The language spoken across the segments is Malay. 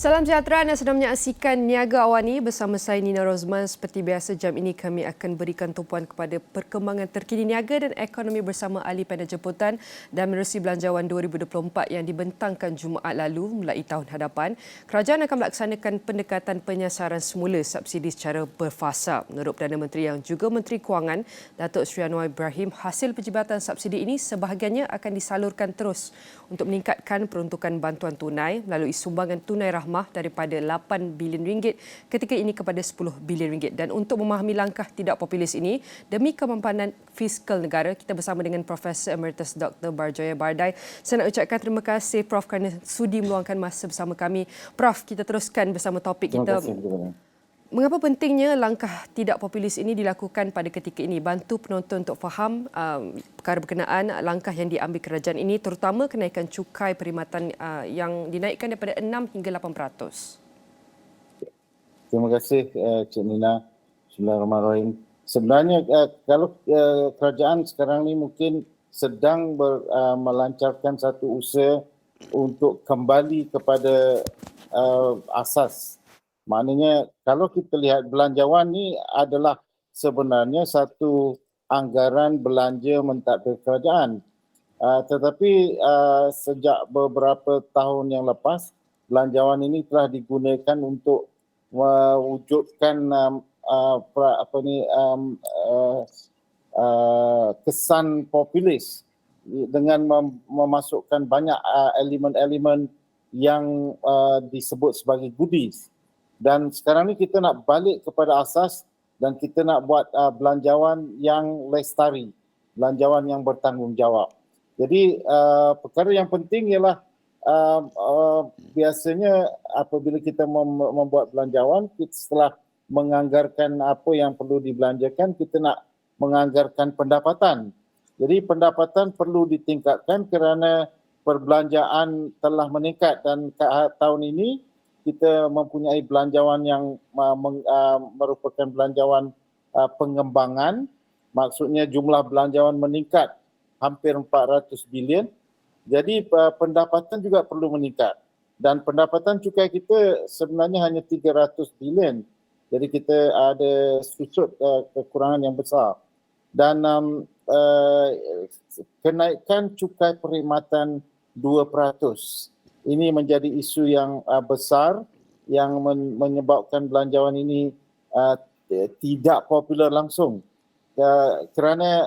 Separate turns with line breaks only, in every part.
Salam sejahtera, anda sedang menyaksikan Niaga Awani bersama saya Nina Rozman. Seperti biasa, jam ini kami akan berikan tumpuan kepada perkembangan terkini niaga dan ekonomi bersama ahli panel jemputan dan menerusi Belanjawan 2024 yang dibentangkan Jumaat lalu mulai tahun hadapan. Kerajaan akan melaksanakan pendekatan penyasaran semula subsidi secara berfasa. Menurut Perdana Menteri yang juga Menteri Kewangan, Datuk Seri Anwar Ibrahim, hasil penjimatan subsidi ini sebahagiannya akan disalurkan terus untuk meningkatkan peruntukan bantuan tunai melalui sumbangan tunai rahmah daripada 8 bilion ringgit ketika ini kepada 10 bilion ringgit. Dan untuk memahami langkah tidak populis ini demi kemampanan fiskal negara, kita bersama dengan Profesor Emeritus Dr. Barjaya Bardai. Saya nak ucapkan terima kasih Prof kerana sudi meluangkan masa bersama kami. Prof, kita teruskan bersama topik kita. Mengapa pentingnya langkah tidak populis ini dilakukan pada ketika ini? Bantu penonton untuk faham perkara berkenaan langkah yang diambil kerajaan ini, terutama kenaikan cukai perkhidmatan yang dinaikkan daripada 6 hingga 8%.
Terima kasih Cik Nina. Bismillahirrahmanirrahim. Sebenarnya kalau kerajaan sekarang ini mungkin sedang melancarkan satu usaha untuk kembali kepada asas. Maknanya kalau kita lihat belanjawan ni adalah sebenarnya satu anggaran belanja mentadbir kerajaan. Tetapi sejak beberapa tahun yang lepas, belanjawan ini telah digunakan untuk mewujudkan kesan populis dengan memasukkan banyak elemen-elemen yang disebut sebagai goodies. Dan sekarang ni kita nak balik kepada asas dan kita nak buat belanjawan yang lestari, belanjawan yang bertanggungjawab. Jadi perkara yang penting ialah biasanya apabila kita membuat belanjawan, kita setelah menganggarkan apa yang perlu dibelanjakan, kita nak menganggarkan pendapatan. Jadi pendapatan perlu ditingkatkan kerana perbelanjaan telah meningkat dan tahun ini kita mempunyai belanjawan yang merupakan belanjawan pengembangan. Maksudnya jumlah belanjawan meningkat hampir 400 bilion. Jadi pendapatan juga perlu meningkat. Dan pendapatan cukai kita sebenarnya hanya 300 bilion. Jadi kita ada susut kekurangan yang besar. Dan kenaikan cukai perkhidmatan 2%. Ini menjadi isu yang besar yang menyebabkan belanjawan ini tidak popular langsung. Kerana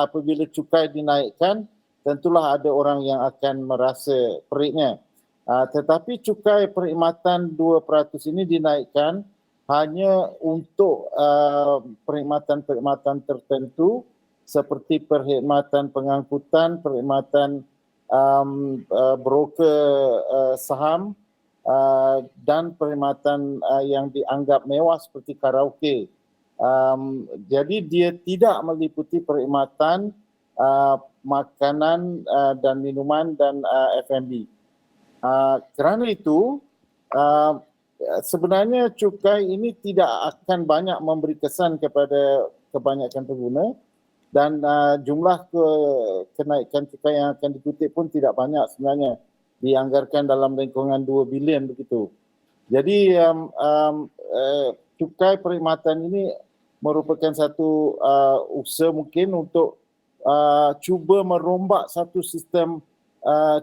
apabila cukai dinaikkan, tentulah ada orang yang akan merasa periknya. Tetapi cukai perkhidmatan 2% ini dinaikkan hanya untuk perkhidmatan-perkhidmatan tertentu seperti perkhidmatan pengangkutan, perkhidmatan broker saham dan perkhidmatan yang dianggap mewah seperti karaoke. Jadi dia tidak meliputi perkhidmatan makanan dan minuman dan F&B. Kerana itu sebenarnya cukai ini tidak akan banyak memberi kesan kepada kebanyakan pengguna. Dan jumlah kenaikan cukai yang akan dikutip pun tidak banyak sebenarnya. Dianggarkan dalam lingkungan 2 bilion begitu. Jadi cukai perkhidmatan ini merupakan satu usaha mungkin untuk cuba merombak satu sistem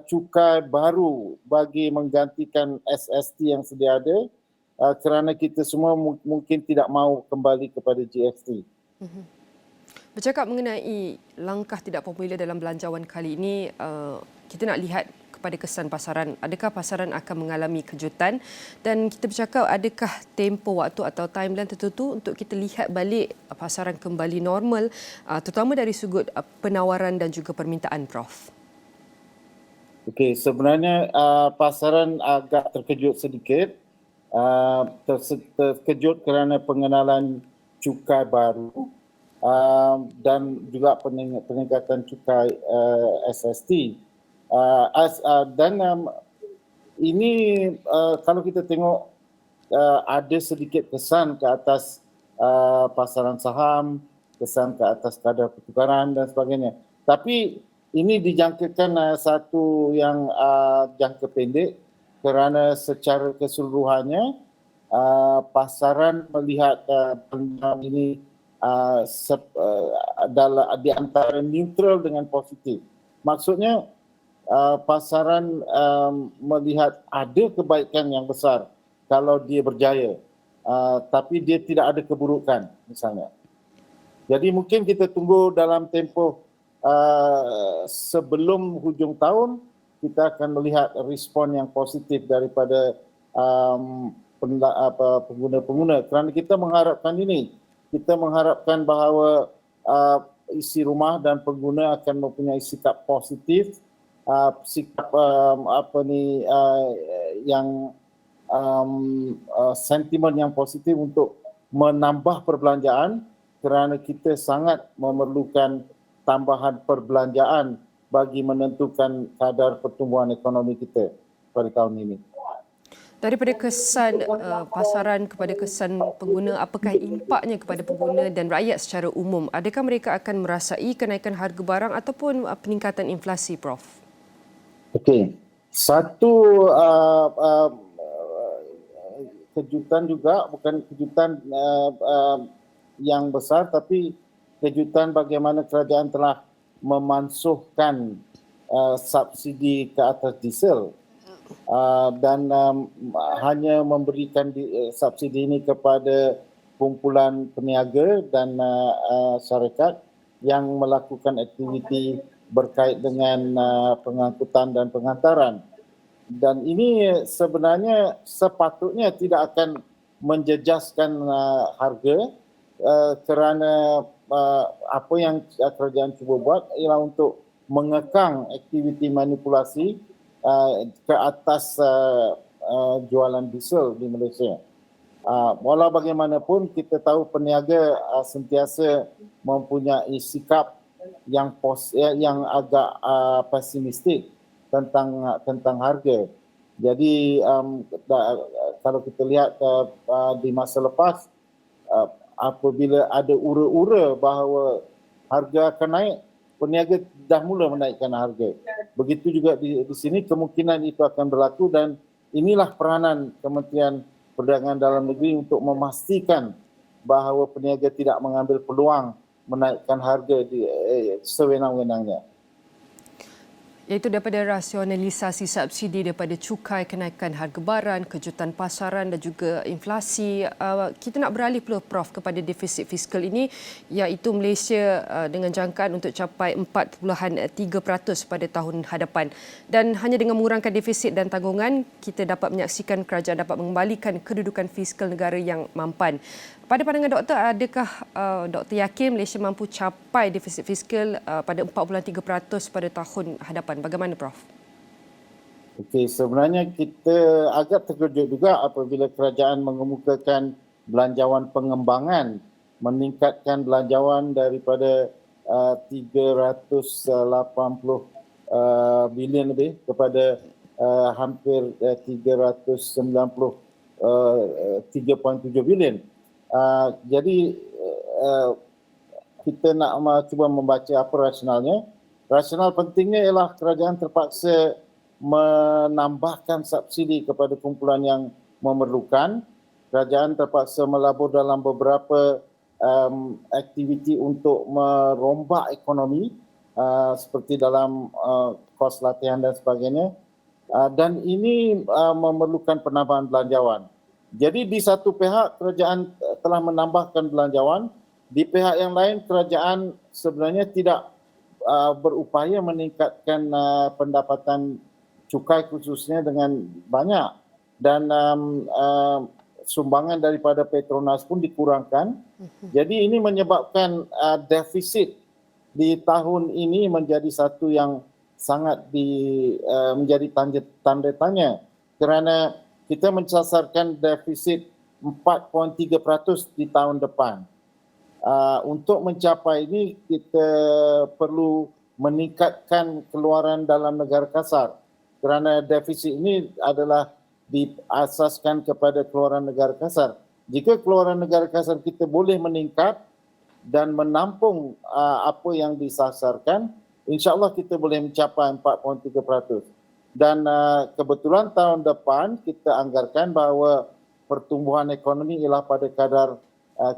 cukai baru bagi menggantikan SST yang sedia ada kerana kita semua mungkin tidak mahu kembali kepada GST.
Bercakap mengenai langkah tidak popular dalam belanjawan kali ini, kita nak lihat kepada kesan pasaran. Adakah pasaran akan mengalami kejutan? Dan kita bercakap, adakah tempoh waktu atau timeline tertentu untuk kita lihat balik pasaran kembali normal, terutama dari sudut penawaran dan juga permintaan, Prof?
Okey, sebenarnya pasaran agak terkejut sedikit. Terkejut kerana pengenalan cukai baru. Dan juga peningkatan cukai SST. Ini kalau kita tengok ada sedikit kesan ke atas pasaran saham, kesan ke atas kadar pertukaran dan sebagainya. Tapi ini dijangkakan satu yang jangka pendek kerana secara keseluruhannya pasaran melihat belanjaan ini di antara neutral dengan positif. Maksudnya pasaran melihat ada kebaikan yang besar kalau dia berjaya, tapi dia tidak ada keburukan misalnya. Jadi mungkin kita tunggu dalam tempoh sebelum hujung tahun, kita akan melihat respon yang positif daripada pengguna-pengguna, kerana kita mengharapkan ini. Kita mengharapkan bahawa isi rumah dan pengguna akan mempunyai sikap positif, sikap yang sentimen yang positif untuk menambah perbelanjaan, kerana kita sangat memerlukan tambahan perbelanjaan bagi menentukan kadar pertumbuhan ekonomi kita pada tahun ini.
Daripada kesan pasaran kepada kesan pengguna, apakah impaknya kepada pengguna dan rakyat secara umum? Adakah mereka akan merasai kenaikan harga barang ataupun peningkatan inflasi, Prof?
Okey. Satu kejutan juga, bukan kejutan yang besar, tapi kejutan bagaimana kerajaan telah memansuhkan subsidi ke atas diesel. Dan hanya memberikan subsidi ini kepada kumpulan peniaga dan syarikat yang melakukan aktiviti berkait dengan pengangkutan dan pengantaran. Dan ini sebenarnya sepatutnya tidak akan menjejaskan harga, kerana apa yang kerajaan cuba buat ialah untuk mengekang aktiviti manipulasi ke atas jualan diesel di Malaysia. Walau bagaimanapun, kita tahu peniaga sentiasa mempunyai sikap yang agak pesimistik tentang harga. Jadi kalau kita lihat di masa lepas, apabila ada ura-ura bahawa harga akan naik, peniaga dah mula menaikkan harga. Begitu juga di sini, kemungkinan itu akan berlaku, dan inilah peranan Kementerian Perdagangan Dalam Negeri untuk memastikan bahawa peniaga tidak mengambil peluang menaikkan harga sewenang-wenangnya.
Iaitu daripada rasionalisasi subsidi daripada cukai, kenaikan harga barang, kejutan pasaran dan juga inflasi. Kita nak beralih pula, Prof, kepada defisit fiskal ini, iaitu Malaysia dengan jangkaan untuk capai 4.3% pada tahun hadapan. Dan hanya dengan mengurangkan defisit dan tanggungan, kita dapat menyaksikan kerajaan dapat mengembalikan kedudukan fiskal negara yang mampan. Pada pandangan doktor, adakah doktor yakin Malaysia mampu capai defisit fiskal pada 4.3% pada tahun hadapan? Bagaimana, Prof?
Okey, sebenarnya kita agak terkejut juga apabila kerajaan mengemukakan belanjawan pengembangan, meningkatkan belanjawan daripada 380 bilion lebih kepada hampir 3.7 bilion. Jadi kita nak cuba membaca apa rasionalnya. Rasional pentingnya ialah kerajaan terpaksa menambahkan subsidi kepada kumpulan yang memerlukan. Kerajaan terpaksa melabur dalam beberapa aktiviti untuk merombak ekonomi, seperti dalam kos latihan dan sebagainya. Dan ini memerlukan penambahan belanjawan. Jadi di satu pihak kerajaan telah menambahkan belanjawan, di pihak yang lain kerajaan sebenarnya tidak berupaya meningkatkan pendapatan cukai khususnya dengan banyak, dan sumbangan daripada Petronas pun dikurangkan. Jadi ini menyebabkan defisit di tahun ini menjadi satu yang sangat menjadi tanda tanya, kerana kita mensasarkan defisit 4.3% di tahun depan. Untuk mencapai ini, kita perlu meningkatkan keluaran dalam negara kasar, kerana defisit ini adalah diasaskan kepada keluaran negara kasar. Jika keluaran negara kasar kita boleh meningkat dan menampung apa yang disasarkan, insya-Allah kita boleh mencapai 4.3%. Dan kebetulan tahun depan kita anggarkan bahawa pertumbuhan ekonomi ialah pada kadar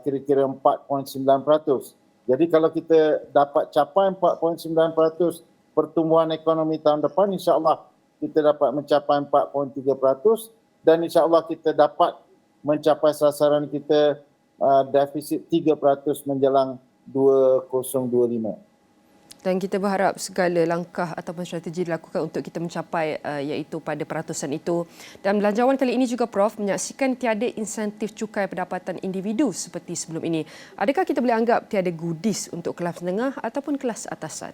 kira-kira 4.9%. Jadi kalau kita dapat capai 4.9% pertumbuhan ekonomi tahun depan, insya-Allah kita dapat mencapai 4.3% dan insya-Allah kita dapat mencapai sasaran kita defisit 3% menjelang 2025.
Dan kita berharap segala langkah ataupun strategi dilakukan untuk kita mencapai iaitu pada peratusan itu. Dan belanjawan kali ini juga Prof menyaksikan tiada insentif cukai pendapatan individu seperti sebelum ini. Adakah kita boleh anggap tiada goodies untuk kelas menengah ataupun kelas atasan?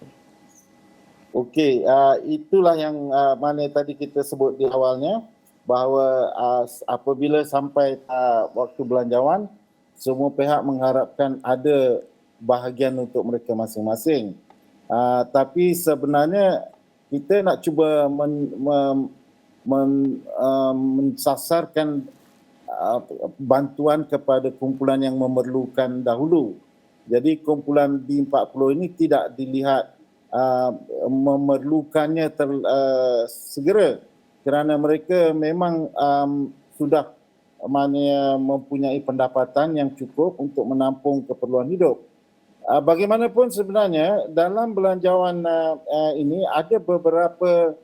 Okey, itulah yang mana tadi kita sebut di awalnya bahawa apabila sampai waktu belanjawan, semua pihak mengharapkan ada bahagian untuk mereka masing-masing. Tapi sebenarnya kita nak cuba mensasarkan bantuan kepada kumpulan yang memerlukan dahulu. Jadi kumpulan D40 ini tidak dilihat memerlukannya segera kerana mereka memang sudah mempunyai pendapatan yang cukup untuk menampung keperluan hidup. Bagaimanapun sebenarnya dalam belanjawan ini ada beberapa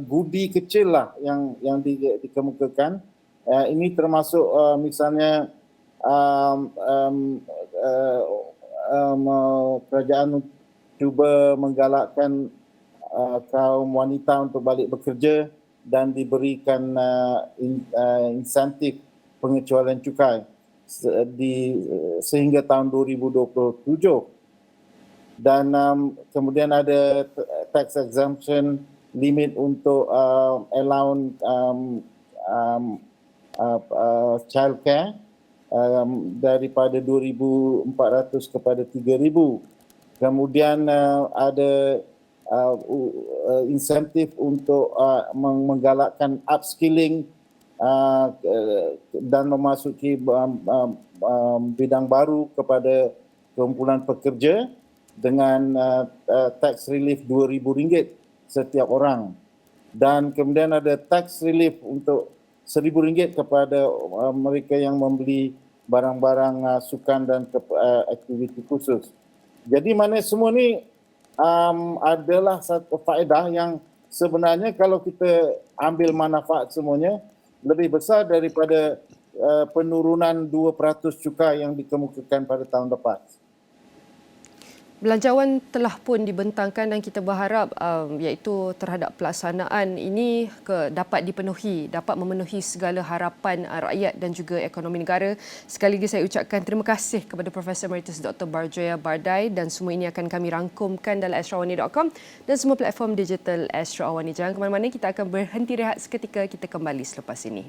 goodie kecil lah yang dikemukakan. Ini termasuk misalnya kerajaan cuba menggalakkan kaum wanita untuk balik bekerja dan diberikan insentif pengecualian cukai sehingga tahun 2027 dan kemudian ada tax exemption limit untuk allowance childcare daripada 2,400 kepada 3,000. Kemudian ada insentif untuk menggalakkan upskilling dan memasuki bidang baru kepada kumpulan pekerja dengan tax relief RM2,000 setiap orang. Dan kemudian ada tax relief untuk RM1,000 kepada mereka yang membeli barang-barang sukan dan aktiviti khusus. Jadi mana semua ni adalah satu faedah yang sebenarnya kalau kita ambil manfaat semuanya lebih besar daripada penurunan 2% cukai yang dikemukakan pada tahun lepas.
Belanjawan telah pun dibentangkan dan kita berharap iaitu terhadap pelaksanaan ini dapat dipenuhi, dapat memenuhi segala harapan rakyat dan juga ekonomi negara. Sekali lagi saya ucapkan terima kasih kepada Profesor Emeritus Dr. Barjaya Bardai dan semua ini akan kami rangkumkan dalam astrawani.com dan semua platform digital Astro Awani. Jangan ke mana-mana, kita akan berhenti rehat seketika, kita kembali selepas ini.